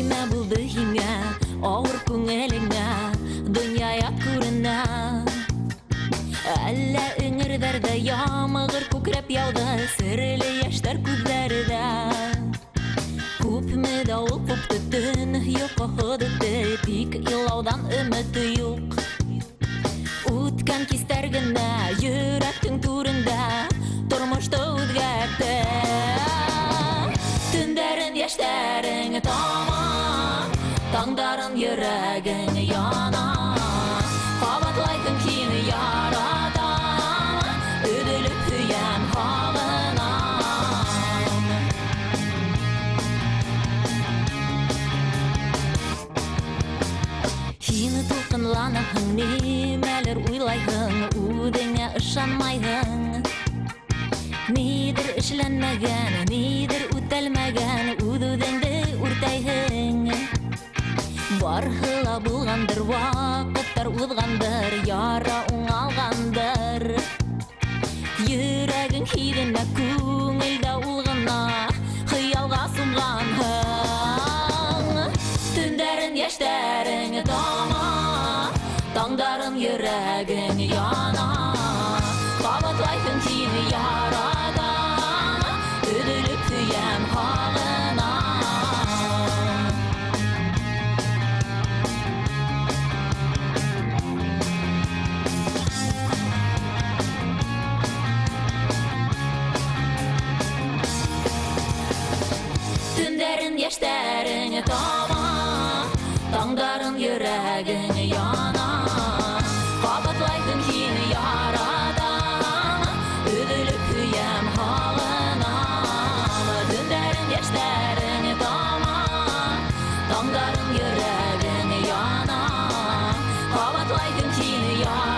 Nime buldu hine, ağır күңелеңе, dünyaya күренә. Әллә ыңырдарда ямығыр күкрәп яуды, серле яшьтәр күзләрдә. Күпме дауыл купты төн, йокы һыдытты, тик илаудан өмөт юк. Үткән кистәр генә йөрәктең түрендә тормышты үзгәртте. Түндәрен яшьтәрең тама, таңдарын йөрәгең яна. Кабатлайтын сине ярата, өдөлүп көйәм һагына. Сине тулкынланаһың, нимәлер уйлайһың, үҙеңә ышанмайһың. Нидер эшләнмәгән, нидер үтәлмәгән, үҙ-үҙеңде үртәйһең. Барһыла булгандыр, вакыттар уҙғандыр, яра уңалғандыр. Йөрәгең һиҙенә, күңелдә ул ғына хыялға сумғанһың. Төндәрен йәштәрең тама, таңдарын йөрәгең яна. Кабатлайһың сине ярата, өҙөлөп көйәм һағына. Төндәрен йәштәрең тама, таңдарын йөрәгең яна. Кабатлайһың сине ярата, өҙөлөп көйәм һағына. Төндәрен йәштәрең тама, таңдарын йөрәгең яна. Кабатлайһың сине ярата.